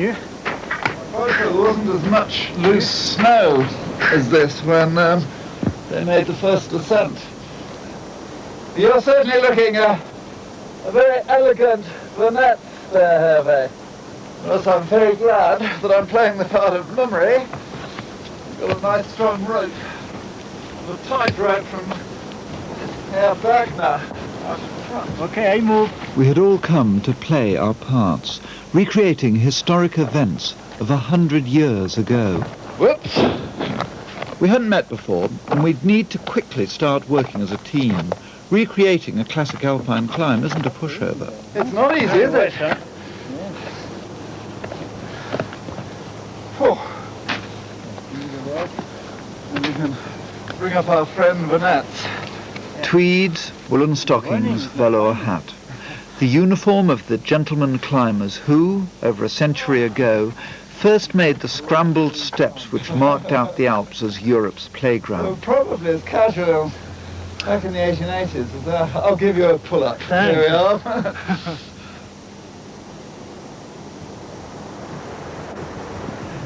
Nu? There wasn't as much loose snow as this when they made the first ascent. You're certainly looking a very elegant Vanette there, Hervé. Yes, I'm very glad that I'm playing the part of Mummery. Got a nice strong rope, a tight rope from Herr Bergner out in front. Okay, I move. We had all come to play our parts, recreating historic events of 100 years ago. Whoops! We hadn't met before, and we'd need to quickly start working as a team. Recreating a classic alpine climb isn't a pushover. It's not easy, is it? Oh. And we can bring up our friend Vanette's. Tweeds, woolen stockings, velour hat. The uniform of the gentleman climbers who, over a century ago, first made the scrambled steps which marked out the Alps as Europe's playground. Well, probably as casual back in the 1880s. I'll give you a pull-up. There we are.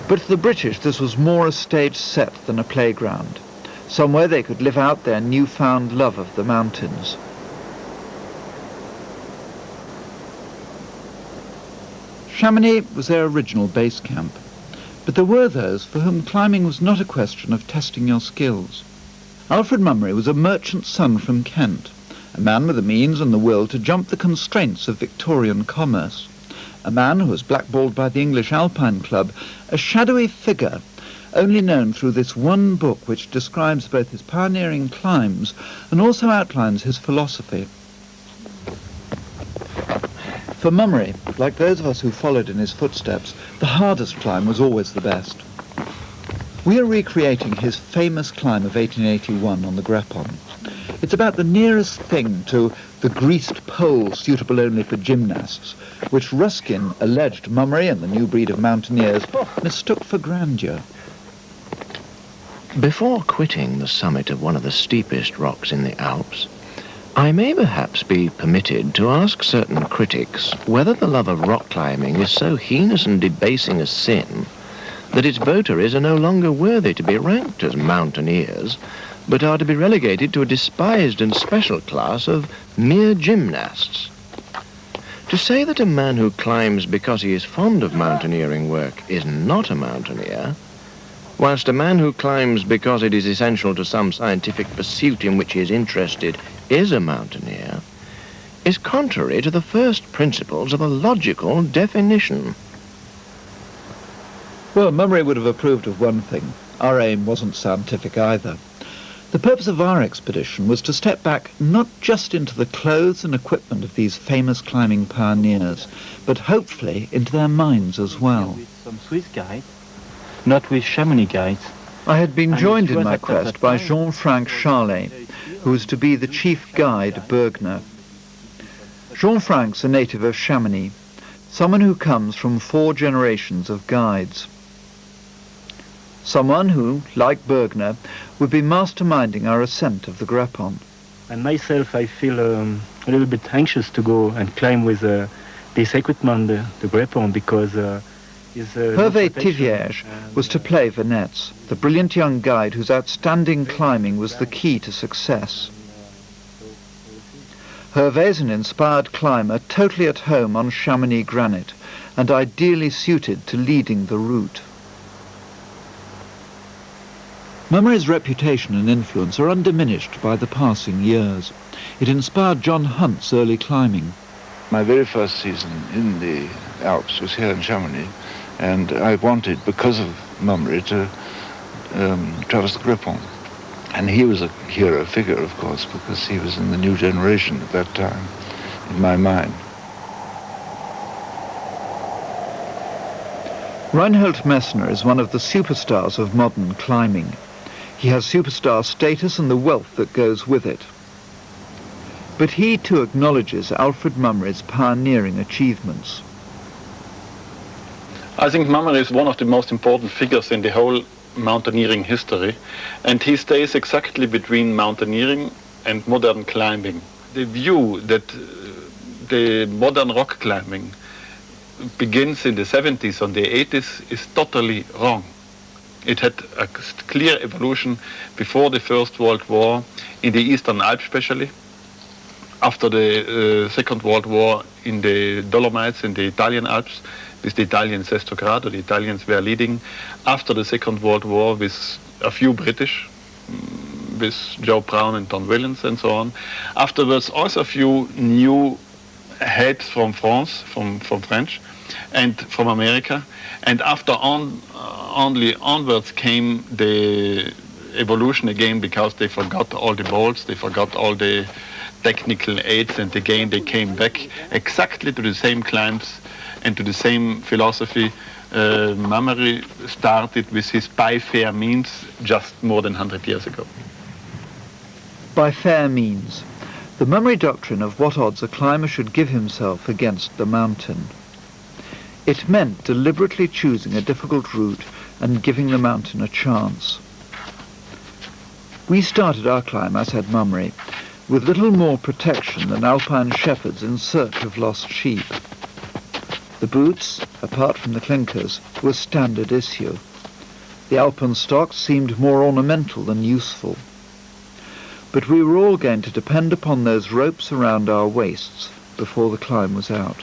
But for the British, this was more a stage set than a playground, somewhere they could live out their newfound love of the mountains. Chamonix was their original base camp, but there were those for whom climbing was not a question of testing your skills. Alfred Mummery was a merchant's son from Kent, a man with the means and the will to jump the constraints of Victorian commerce, a man who was blackballed by the English Alpine Club, a shadowy figure only known through this one book which describes both his pioneering climbs and also outlines his philosophy. For Mummery, like those of us who followed in his footsteps, the hardest climb was always the best. We are recreating his famous climb of 1881 on the Grepon. It's about the nearest thing to the greased pole suitable only for gymnasts, which Ruskin alleged Mummery and the new breed of mountaineers mistook for grandeur. Before quitting the summit of one of the steepest rocks in the Alps, I may perhaps be permitted to ask certain critics whether the love of rock climbing is so heinous and debasing a sin that its votaries are no longer worthy to be ranked as mountaineers, but are to be relegated to a despised and special class of mere gymnasts. To say that a man who climbs because he is fond of mountaineering work is not a mountaineer, whilst a man who climbs because it is essential to some scientific pursuit in which he is interested is a mountaineer, is contrary to the first principles of a logical definition. Well, Mummery would have approved of one thing. Our aim wasn't scientific either. The purpose of our expedition was to step back not just into the clothes and equipment of these famous climbing pioneers, but hopefully into their minds as well. With some Swiss guides, not with Chamonix guides. I had been joined in my quest by Jean-Franc Charlet, who was to be the chief guide, Bergner. Jean-Franc's a native of Chamonix, someone who comes from 4 generations of guides. Someone who, like Bergner, would be masterminding our ascent of the Grepon. And myself, I feel a little bit anxious to go and climb with this equipment, the Grepon, because Hervé Tivierge was to play Vanette's, the brilliant young guide whose outstanding climbing was the key to success. Hervé's an inspired climber, totally at home on Chamonix granite, and ideally suited to leading the route. Mummery's reputation and influence are undiminished by the passing years. It inspired John Hunt's early climbing. My very first season in the Alps was here in Chamonix, and I wanted, because of Mummery, to traverse the Grepon. And he was a hero figure, of course, because he was in the new generation at that time, in my mind. Reinhold Messner is one of the superstars of modern climbing. He has superstar status and the wealth that goes with it. But he too acknowledges Alfred Mummery's pioneering achievements. I think Mummery is one of the most important figures in the whole mountaineering history, and he stays exactly between mountaineering and modern climbing. The view that the modern rock climbing begins in the 70s and the 80s is totally wrong. It had a clear evolution before the First World War in the Eastern Alps especially, after the Second World War in the Dolomites in the Italian Alps with the Italian Sestogrado. The Italians were leading after the Second World War with a few British, with Joe Brown and Don Williams and so on. Afterwards also a few new heads from France, from French, and from America. And after only onwards came the evolution again, because they forgot all the bolts, they forgot all the technical aids, and again they came back exactly to the same climbs and to the same philosophy. Mummery started with his by fair means just more than 100 years ago. By fair means, the Mummery doctrine of what odds a climber should give himself against the mountain. It meant deliberately choosing a difficult route and giving the mountain a chance. We started our climb, as said Mummery, with little more protection than alpine shepherds in search of lost sheep. The boots, apart from the clinkers, were standard issue. The alpenstock seemed more ornamental than useful. But we were all going to depend upon those ropes around our waists before the climb was out.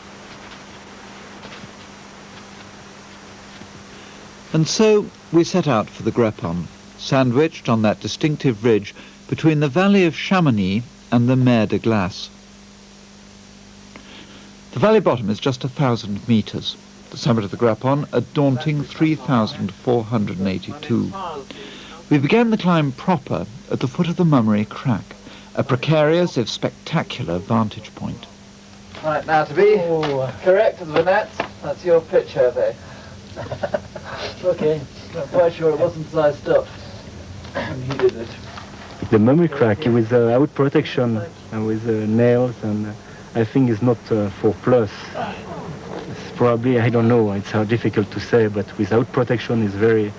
And so we set out for the Grepon, sandwiched on that distinctive ridge between the valley of Chamonix and the Mer de Glace. The valley bottom is just 1,000 metres. The summit of the Grepon a daunting 3,482. We began the climb proper at the foot of the Mummery crack, a precarious if spectacular vantage point. Right, now to be correct as Vanette, that's your picture there. Okay, I'm quite sure it wasn't sized up when he did it. The Mummery crack with out protection and with nails, and I think it's not 4+. It's probably, I don't know, it's difficult to say, but without protection is very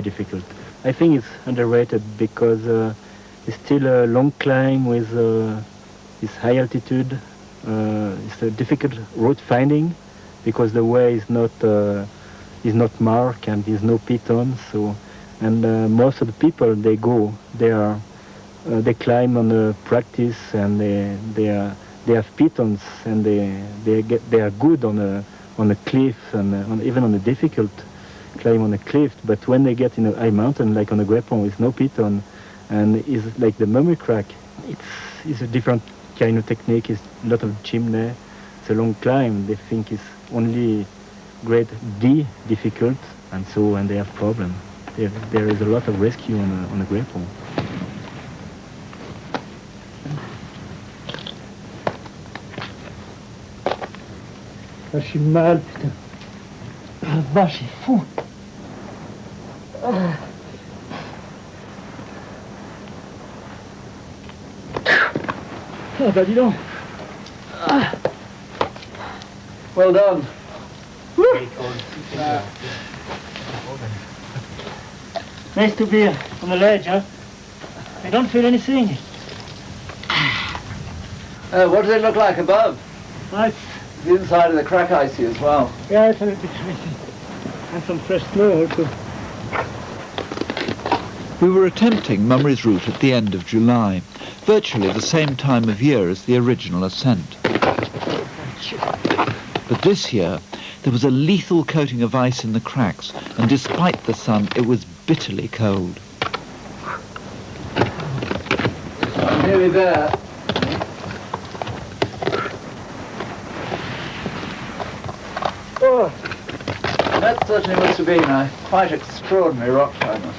difficult. I think it's underrated because it's still a long climb with this high altitude. It's a difficult road finding because the way is not marked and there's no pitons. So, and most of the people they climb on the practice, and they have pitons, and they are good on a cliff and even on a difficult climb on a cliff. But when they get in a high mountain like on the Grepon with no piton, and is like the Mummery crack, it's a different kind of technique. It's a lot of chimney. It's a long climb. They think it's only grade D difficult, and they have problem. There is a lot of rescue on the Grepon. Je suis mal, putain. La vache, c'est fou. Ah bah dis donc. Well done. Nice to be on the ledge, huh? I don't feel anything. What does it look like above? Nice. The inside of the crack icy as well. Yeah, it's a little bit icy. And some fresh snow also. We were attempting Mummery's route at the end of July, virtually the same time of year as the original ascent. But this year, there was a lethal coating of ice in the cracks, and despite the sun, it was bitterly cold. I'm nearly there. Oh, that certainly must have been a quite extraordinary rock climber.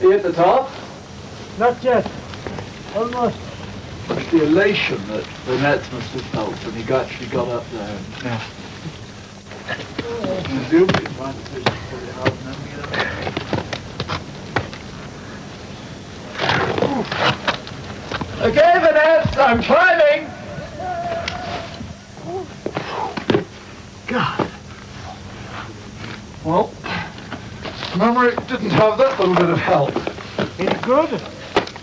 Are you at the top? Not yet. Almost. It's the elation that the nets must have felt when he actually got up there. Yeah. Presumably it's right decision to put it out and then get up there. Okay, Vanette, I'm climbing! Well, Mummery didn't have that little bit of help. It's good.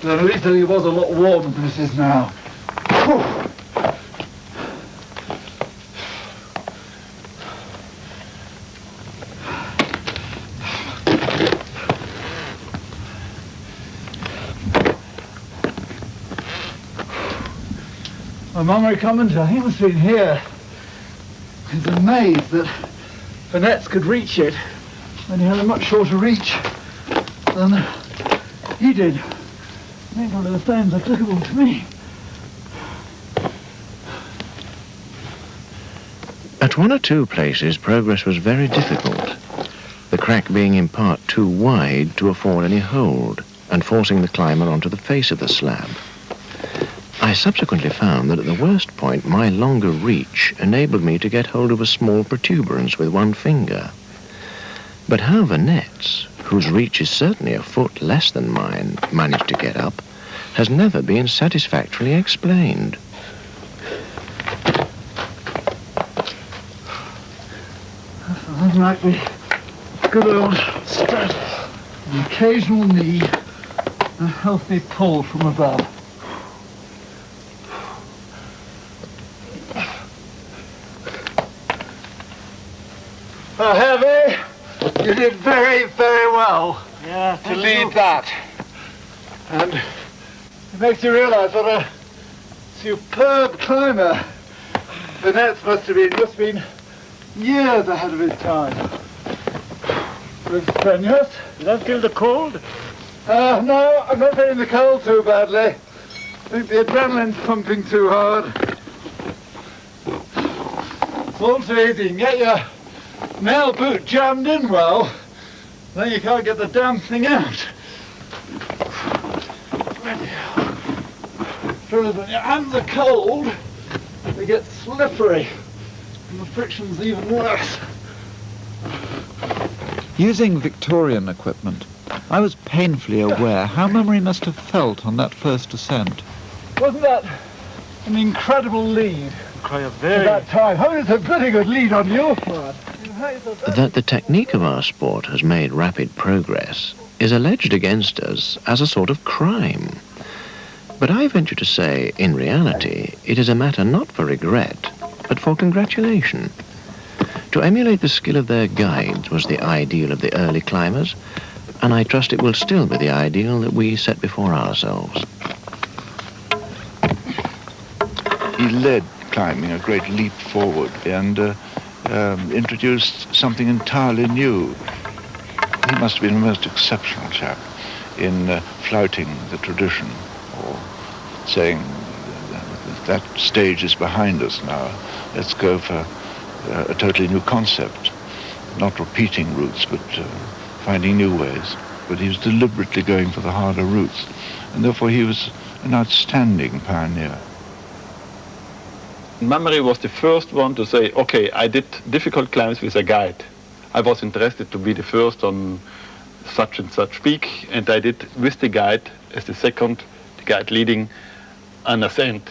Then at least it was a lot warmer than it is now. Whew. Well, Mummery commented, he must have been here. He's amazed that Burnet's could reach it when he had a much shorter reach than he did. I think one of the stones applicable to me. At one or two places, progress was very difficult, the crack being in part too wide to afford any hold and forcing the climber onto the face of the slab. I subsequently found that at the worst point, my longer reach enabled me to get hold of a small protuberance with one finger. But how Burnet's, whose reach is certainly a foot less than mine, managed to get up, has never been satisfactorily explained. Unlikely good old strut, an occasional knee, a healthy pull from above. Heavy, you did very, very well to lead that. And it makes you realise what a superb climber Burnet's must have been years ahead of his time. It was strenuous. You don't feel the cold? No, I'm not feeling the cold too badly. I think the adrenaline's pumping too hard. It's all too easy. You can get your nail boot jammed in well, then you can't get the damn thing out. When your hands are cold, they get slippery, and the friction's even worse. Using Victorian equipment, I was painfully aware how Mummery must have felt on that first ascent. Wasn't that an incredible lead at that time? Oh, it's a pretty good lead on your part. That the technique of our sport has made rapid progress is alleged against us as a sort of crime. But I venture to say, in reality, it is a matter not for regret, but for congratulation. To emulate the skill of their guides was the ideal of the early climbers, and I trust it will still be the ideal that we set before ourselves. He led climbing a great leap forward and introduced something entirely new. He must have been a most exceptional chap in flouting the tradition, or saying that stage is behind us now, let's go for a totally new concept, not repeating routes but finding new ways. But he was deliberately going for the harder routes, and therefore he was an outstanding pioneer. Mummery was the first one to say, okay, I did difficult climbs with a guide. I was interested to be the first on such and such peak, and I did with the guide as the second, the guide leading an ascent.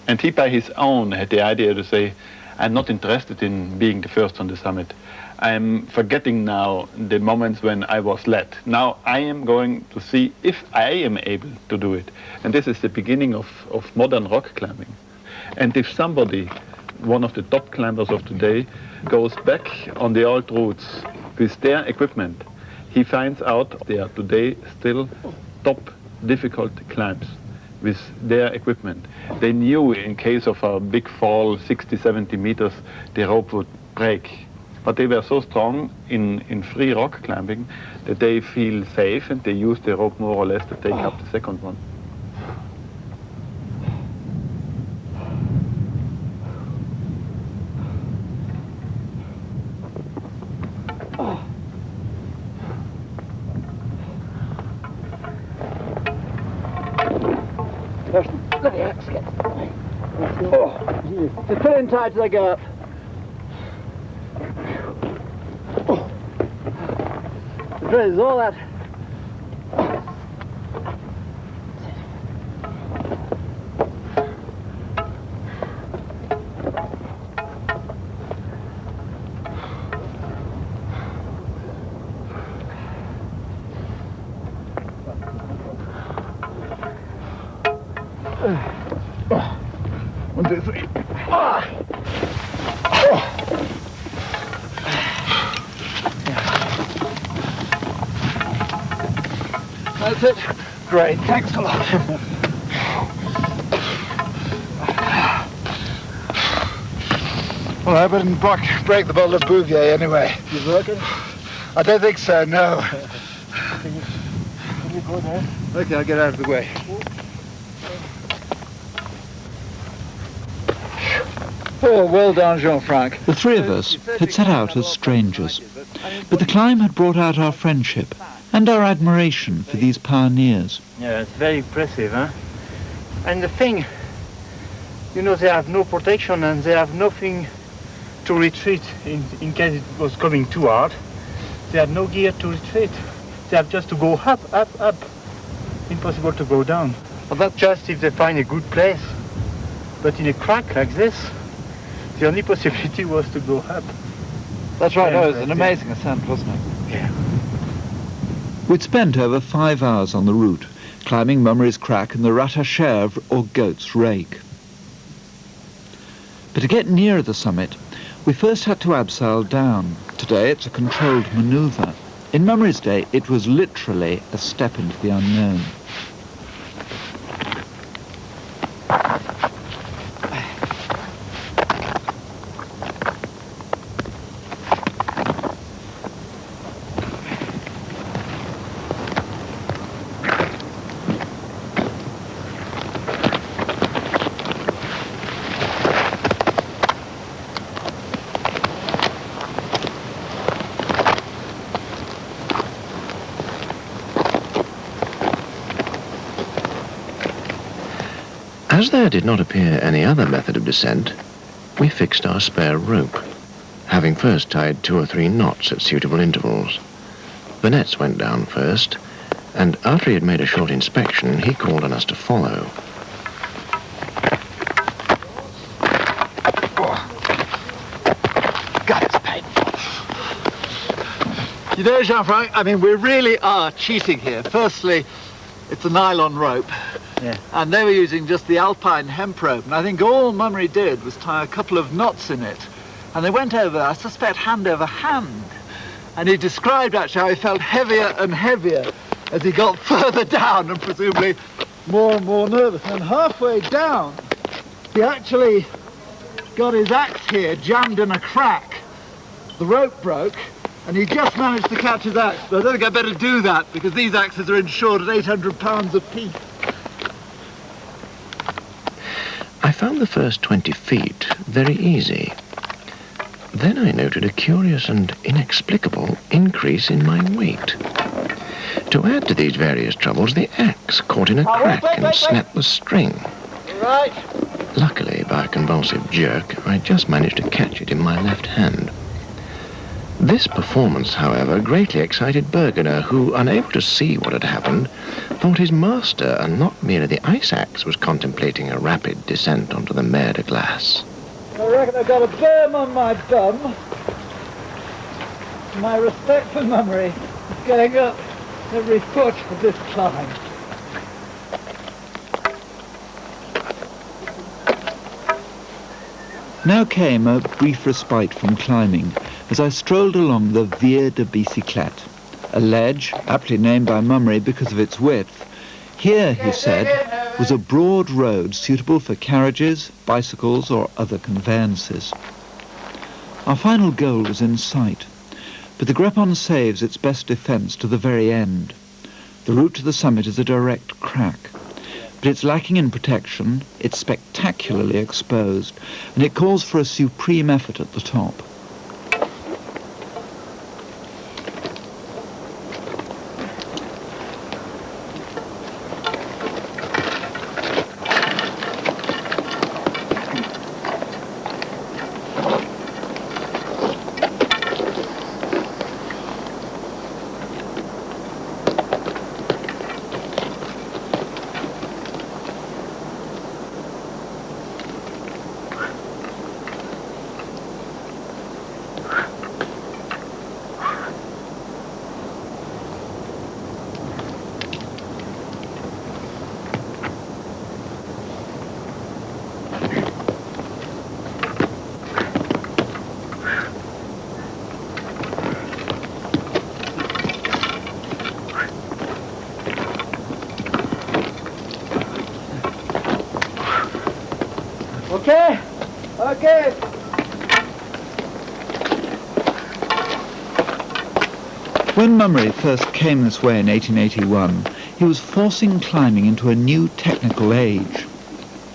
And he by his own had the idea to say, I'm not interested in being the first on the summit. I'm forgetting now the moments when I was led. Now I am going to see if I am able to do it. And this is the beginning of modern rock climbing. And if somebody, one of the top climbers of today, goes back on the old routes with their equipment, he finds out they are today still top difficult climbs with their equipment. They knew in case of a big fall, 60, 70 meters, the rope would break. But they were so strong in free rock climbing that they feel safe and they use the rope more or less to take up the second one. Bloody axe gets away. Just put in tight as I go up. The dread is all that. 1, 2, 3. That's it. Great, thanks a lot. Well, I wouldn't break the bottle of Bouvier anyway. You working? I don't think so, no. Can you go there? Okay, I'll get out of the way. Oh, well done, Jean-Franc. The three of us had set out as strangers, but the climb had brought out our friendship and our admiration for these pioneers. Yeah, it's very impressive, huh? And the thing, you know, they have no protection and they have nothing to retreat in case it was coming too hard. They have no gear to retreat. They have just to go up, up, up. Impossible to go down. But that's just if they find a good place. But in a crack like this, the only possibility was to go up. That's right, it was an amazing ascent, wasn't it? Yeah. We'd spent over 5 hours on the route, climbing Mummery's Crack and the Ratachèvre or Goat's Rake. But to get nearer the summit, we first had to abseil down. Today it's a controlled manoeuvre. In Mummery's day, it was literally a step into the unknown. As there did not appear any other method of descent, we fixed our spare rope, having first tied 2 or 3 knots at suitable intervals. The nets went down first, and after he had made a short inspection, he called on us to follow. God, it's painful. You know, Jean-Franc, I mean, we really are cheating here. Firstly, it's a nylon rope. Yeah. And they were using just the alpine hemp rope. And I think all Mummery did was tie a couple of knots in it. And they went over, I suspect, hand over hand. And he described actually how he felt heavier and heavier as he got further down and presumably more and more nervous. And halfway down, he actually got his axe here jammed in a crack. The rope broke, and he just managed to catch his axe. But I don't think I'd better do that because these axes are insured at 800 pounds apiece. I found the first 20 feet very easy. Then I noted a curious and inexplicable increase in my weight. To add to these various troubles, the axe caught in a crack and snapped the string. Right. Luckily, by a convulsive jerk, I just managed to catch it in my left hand. This performance, however, greatly excited Bergener, who, unable to see what had happened, thought his master, and not merely the ice axe, was contemplating a rapid descent onto the mer de glace. I reckon I've got a berm on my bum. My respect for Mummery is going up every foot of this climb. Now came a brief respite from climbing as I strolled along the Via de Bicyclette, a ledge aptly named by Mummery because of its width. Here, he said, was a broad road suitable for carriages, bicycles or other conveyances. Our final goal was in sight, but the Grepon saves its best defence to the very end. The route to the summit is a direct crack, but it's lacking in protection, it's spectacularly exposed, and it calls for a supreme effort at the top. Okay? Okay. When Mummery first came this way in 1881, he was forcing climbing into a new technical age.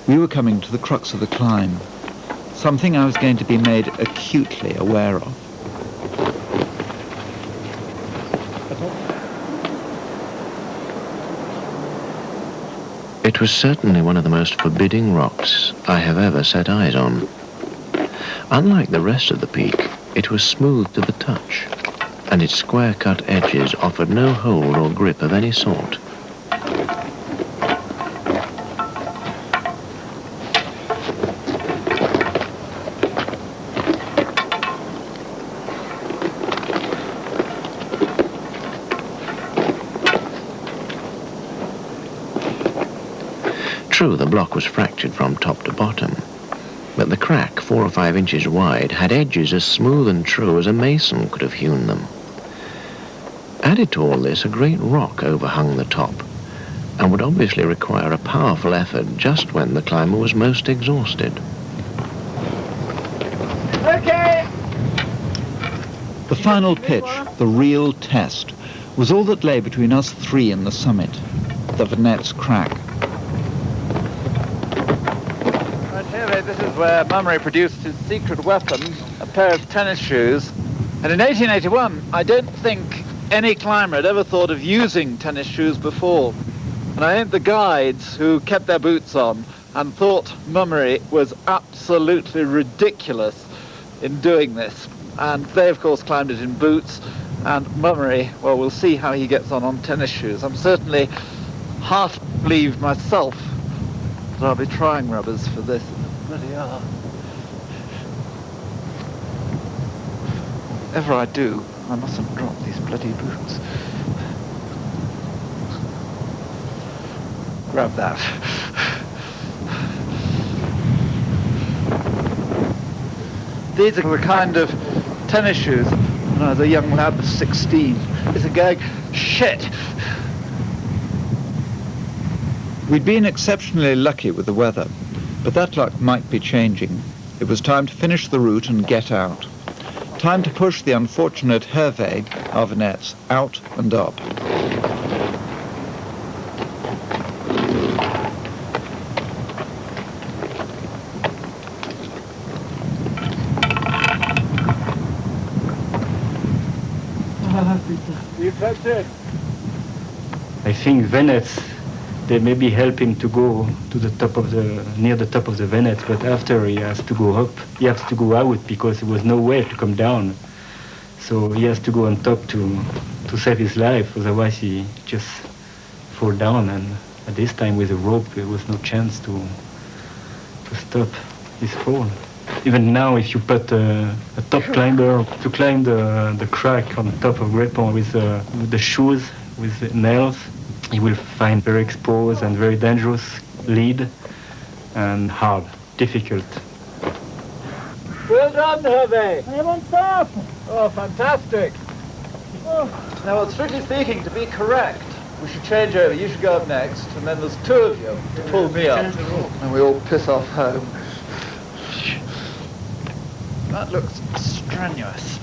We were coming to the crux of the climb, something I was going to be made acutely aware of. It was certainly one of the most forbidding rocks I have ever set eyes on. Unlike the rest of the peak, it was smooth to the touch, and its square-cut edges offered no hold or grip of any sort. True, the block was fractured from top to bottom, but the crack, 4 or 5 inches wide, had edges as smooth and true as a mason could have hewn them. Added to all this, a great rock overhung the top, and would obviously require a powerful effort just when the climber was most exhausted. Okay. The final pitch, the real test, was all that lay between us three and the summit, the Venet's crack. This is where Mummery produced his secret weapon, a pair of tennis shoes. And in 1881, I don't think any climber had ever thought of using tennis shoes before. And I think the guides who kept their boots on and thought Mummery was absolutely ridiculous in doing this. And they, of course, climbed it in boots. And Mummery, well, we'll see how he gets on tennis shoes. I'm certainly half relieved myself that I'll be trying rubbers for this. Bloody hell. Whatever I do, I mustn't drop these bloody boots. Grab that. These are the kind of tennis shoes when I was a young lad of 16. It's a gag. Shit! We'd been exceptionally lucky with the weather, but that luck might be changing. It was time to finish the route and get out. Time to push the unfortunate Hervé, our Venets, out and up. You felt it? I think Venets, they maybe help him to go to the top of near the top of the Venet, but after he has to go up, he has to go out because there was no way to come down. So he has to go on top to save his life, otherwise he just fall down, and at this time with a rope there was no chance to stop his fall. Even now, if you put a top climber to climb the crack on the top of Grepon with the shoes, with the nails, you will find very exposed and very dangerous lead and hard, difficult. Well done, Hervé. I am on top. Oh, fantastic. Oh. Now, well, strictly speaking, to be correct, we should change over. You should go up next, and then there's 2 of you to pull me up, and we all piss off home. That looks strenuous.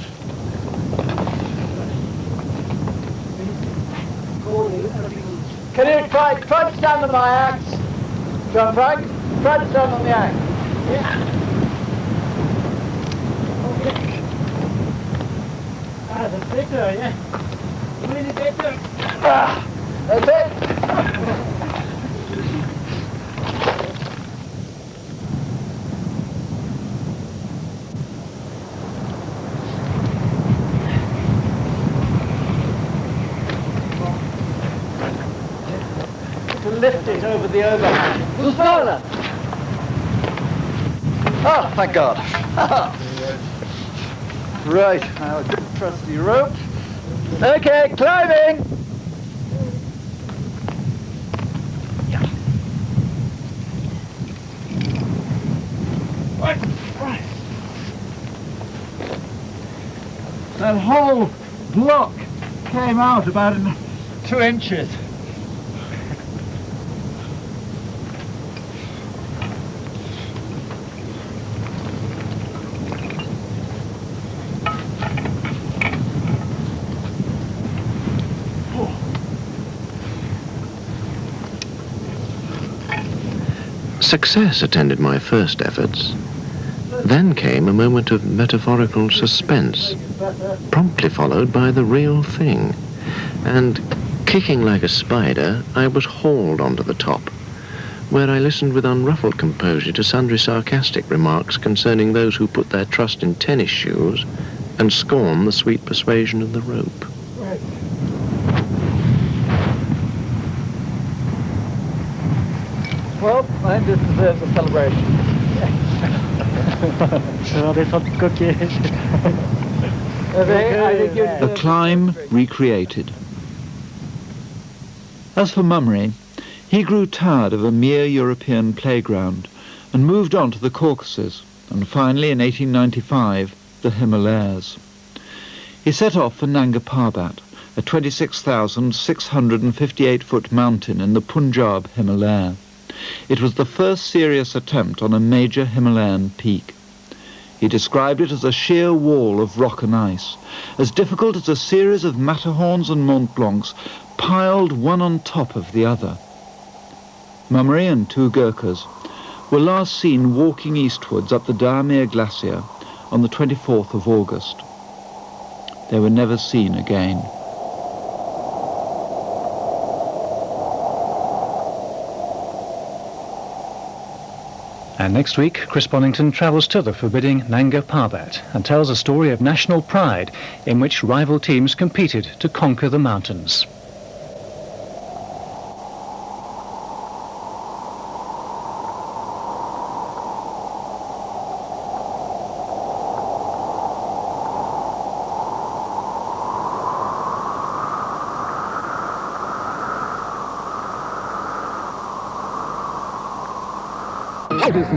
Can you try to stand on my axe? John Frank, try to stand on the axe. Yeah. Okay. Ah, that's better, yeah. Really better. That's it. Lift it over the overhang. Lusana! Oh, thank God. Right, now a good trusty rope. Okay, climbing! Right. That whole block came out about 2 inches. Success attended my first efforts. Then came a moment of metaphorical suspense, promptly followed by the real thing. And, kicking like a spider, I was hauled onto the top, where I listened with unruffled composure to sundry sarcastic remarks concerning those who put their trust in tennis shoes and scorn the sweet persuasion of the rope. Well, I think this deserves a celebration. The climb recreated. As for Mummery, he grew tired of a mere European playground and moved on to the Caucasus, and finally in 1895, the Himalayas. He set off for Nanga Parbat, a 26,658-foot mountain in the Punjab Himalaya. It was the first serious attempt on a major Himalayan peak. He described it as a sheer wall of rock and ice, as difficult as a series of Matterhorns and Mont Blancs piled one on top of the other. Mummery and two Gurkhas were last seen walking eastwards up the Diamir Glacier on the 24th of August. They were never seen again. And next week, Chris Bonington travels to the forbidding Nanga Parbat and tells a story of national pride in which rival teams competed to conquer the mountains. Ladies